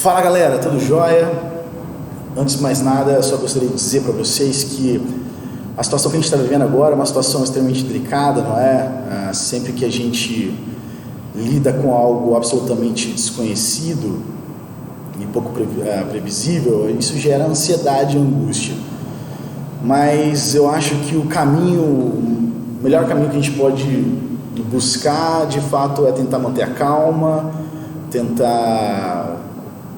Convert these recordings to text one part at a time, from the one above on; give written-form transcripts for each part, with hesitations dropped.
Fala galera, tudo jóia? Antes de mais nada, eu só gostaria de dizer para vocês que a situação que a gente está vivendo agora é uma situação extremamente delicada, não é? Sempre que a gente lida com algo absolutamente desconhecido e pouco previsível, isso gera ansiedade e angústia. Mas eu acho que o melhor caminho que a gente pode buscar, de fato, é tentar manter a calma, tentar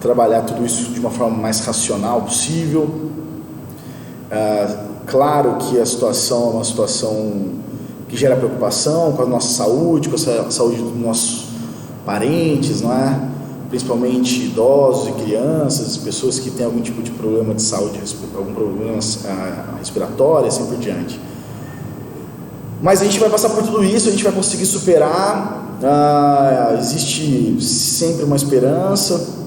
trabalhar tudo isso de uma forma mais racional possível. Claro que a situação é uma situação que gera preocupação com a nossa saúde, com a saúde dos nossos parentes, não é? Principalmente idosos e crianças, pessoas que têm algum tipo de problema de saúde, algum problema respiratório, assim por diante. Mas a gente vai passar por tudo isso, a gente vai conseguir superar. Existe sempre uma esperança.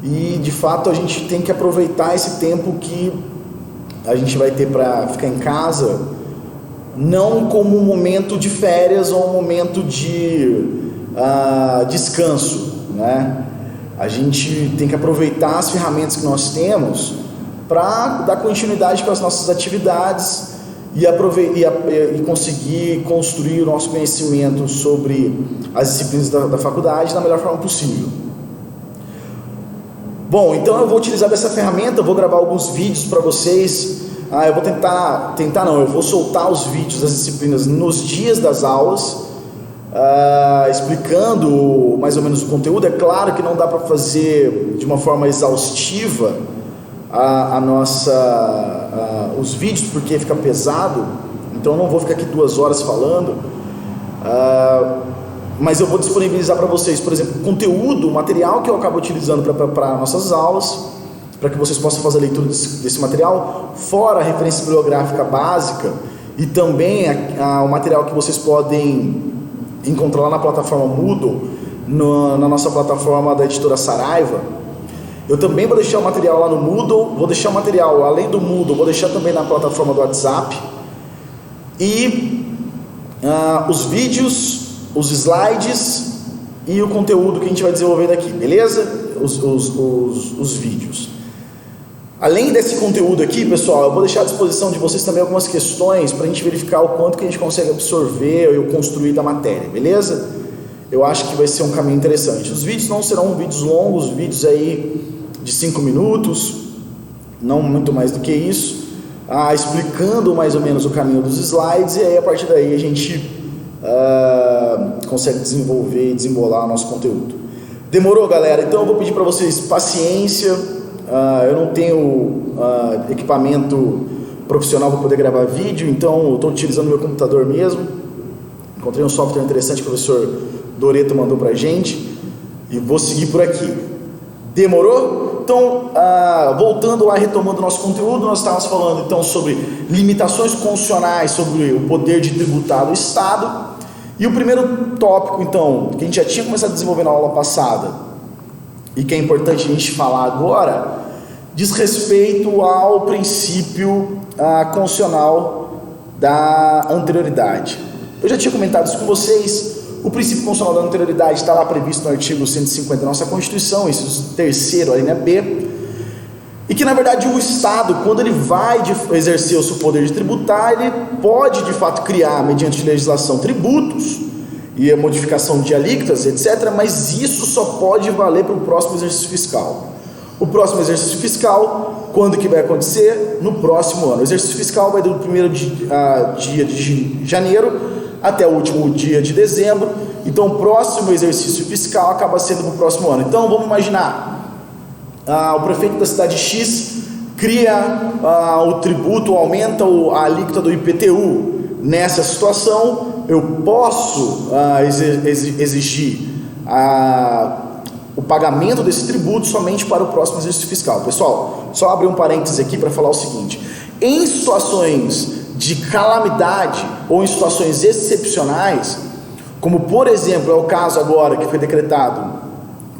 E de fato a gente tem que aproveitar esse tempo que a gente vai ter para ficar em casa, não como um momento de férias ou um momento de descanso, né? A gente tem que aproveitar as ferramentas que nós temos para dar continuidade com as nossas atividades e conseguir construir o nosso conhecimento sobre as disciplinas da faculdade da melhor forma possível. Bom, então eu vou utilizar dessa ferramenta, eu vou gravar alguns vídeos para vocês. Eu vou eu vou soltar os vídeos das disciplinas nos dias das aulas, explicando mais ou menos o conteúdo. É claro que não dá para fazer de uma forma exaustiva os vídeos, porque fica pesado, então eu não vou ficar aqui 2 horas falando. Mas eu vou disponibilizar para vocês, por exemplo, conteúdo, material que eu acabo utilizando para nossas aulas, para que vocês possam fazer a leitura desse material, fora a referência bibliográfica básica e também o material que vocês podem encontrar lá na plataforma Moodle, na nossa plataforma da editora Saraiva. Eu também vou deixar o material lá no Moodle, vou deixar o material, além do Moodle, vou deixar também na plataforma do WhatsApp. E os vídeos, os slides e o conteúdo que a gente vai desenvolver daqui, beleza? Os vídeos. Além desse conteúdo aqui, pessoal, eu vou deixar à disposição de vocês também algumas questões para a gente verificar o quanto que a gente consegue absorver ou construir da matéria, beleza? Eu acho que vai ser um caminho interessante. Os vídeos não serão vídeos longos, vídeos aí de 5 minutos, não muito mais do que isso, explicando mais ou menos o caminho dos slides, e aí a partir daí a gente consegue desenvolver e desembolar o nosso conteúdo. Demorou, galera? Então eu vou pedir para vocês paciência. Eu não tenho equipamento profissional para poder gravar vídeo, então eu estou utilizando meu computador mesmo. Encontrei um software interessante que o professor Doreto mandou para a gente e vou seguir por aqui. Demorou? Então, voltando lá, retomando o nosso conteúdo, nós estávamos falando então sobre limitações constitucionais, sobre o poder de tributar do Estado. E o primeiro tópico, então, que a gente já tinha começado a desenvolver na aula passada e que é importante a gente falar agora, diz respeito ao princípio constitucional da anterioridade. Eu já tinha comentado isso com vocês. O princípio constitucional da anterioridade está lá previsto no artigo 150 da nossa Constituição, inciso 3º, a linha B, e que na verdade o Estado, quando ele vai exercer o seu poder de tributar, ele pode de fato criar, mediante legislação, tributos e a modificação de alíquotas, etc., mas isso só pode valer para o próximo exercício fiscal. O próximo exercício fiscal, quando que vai acontecer? No próximo ano. O exercício fiscal vai do primeiro dia de janeiro até o último dia de dezembro. Então o próximo exercício fiscal acaba sendo para o próximo ano. Então vamos imaginar, o prefeito da cidade X cria o tributo, aumenta a alíquota do IPTU. Nessa situação eu posso exigir o pagamento desse tributo somente para o próximo exercício fiscal. Pessoal, só abrir um parênteses aqui para falar o seguinte: em situações de calamidade ou em situações excepcionais, como por exemplo é o caso agora que foi decretado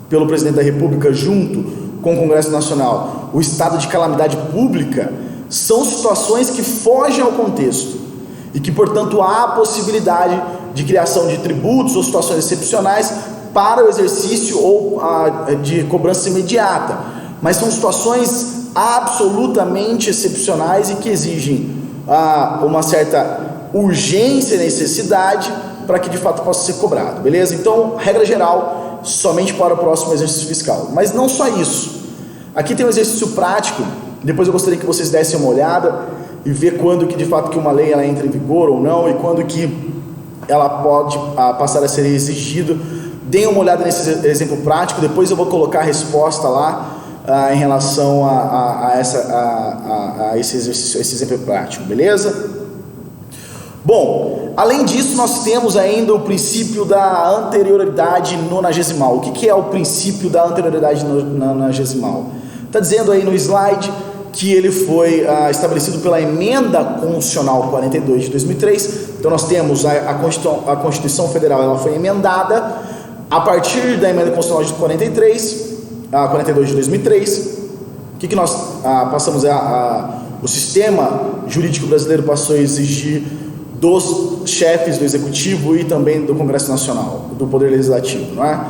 pelo presidente da República junto com o Congresso Nacional, o estado de calamidade pública, são situações que fogem ao contexto e que, portanto, há a possibilidade de criação de tributos ou situações excepcionais para o exercício ou de cobrança imediata, mas são situações absolutamente excepcionais e que exigem uma certa urgência e necessidade para que de fato possa ser cobrado, beleza? Então, regra geral, somente para o próximo exercício fiscal. Mas não só isso. Aqui tem um exercício prático, depois eu gostaria que vocês dessem uma olhada e ver quando que de fato que uma lei ela entra em vigor ou não e quando que ela pode passar a ser exigida. Deem uma olhada nesse exemplo prático, depois eu vou colocar a resposta lá em relação a esse exercício, esse exemplo prático, beleza? Bom, além disso nós temos ainda o princípio da anterioridade nonagesimal. O que é o princípio da anterioridade nonagesimal? Está dizendo aí no slide que ele foi estabelecido pela Emenda Constitucional 42 de 2003. Então nós temos a Constituição Federal, ela foi emendada a partir da Emenda Constitucional de 42 de 2003. O que nós passamos o sistema jurídico brasileiro passou a exigir dos chefes do Executivo e também do Congresso Nacional, do Poder Legislativo, não é?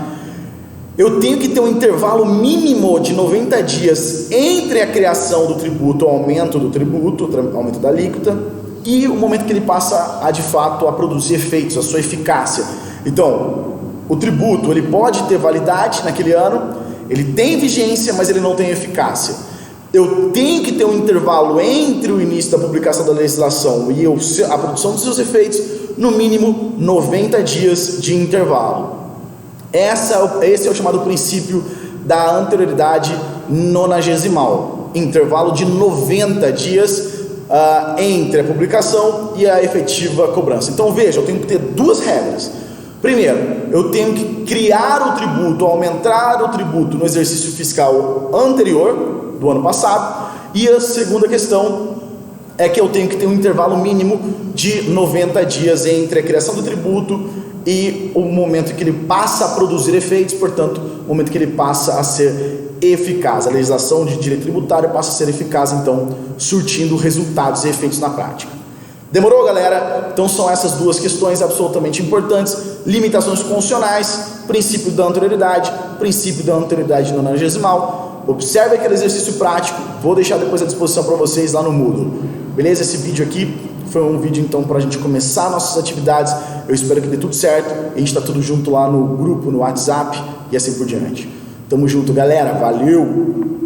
Eu tenho que ter um intervalo mínimo de 90 dias entre a criação do tributo, o aumento do tributo, o aumento da alíquota, e o momento que ele passa de fato a produzir efeitos, a sua eficácia. Então, o tributo ele pode ter validade naquele ano, ele tem vigência, mas ele não tem eficácia. Eu tenho que ter um intervalo entre o início da publicação da legislação e a produção dos seus efeitos, no mínimo 90 dias de intervalo. Esse é o chamado princípio da anterioridade nonagesimal, intervalo de 90 dias entre a publicação e a efetiva cobrança. Então veja, eu tenho que ter duas regras. Primeiro, eu tenho que criar o tributo, aumentar o tributo no exercício fiscal anterior, do ano passado, e a segunda questão é que eu tenho que ter um intervalo mínimo de 90 dias entre a criação do tributo e o momento em que ele passa a produzir efeitos, portanto, o momento que ele passa a ser eficaz. A legislação de direito tributário passa a ser eficaz, então, surtindo resultados e efeitos na prática. Demorou, galera? Então são essas duas questões absolutamente importantes: limitações constitucionais, princípio da anterioridade nonagesimal. Observe aquele exercício prático, vou deixar depois à disposição para vocês lá no Moodle. Beleza? Esse vídeo aqui foi um vídeo então para a gente começar nossas atividades. Eu espero que dê tudo certo. A gente está tudo junto lá no grupo, no WhatsApp e assim por diante. Tamo junto, galera. Valeu!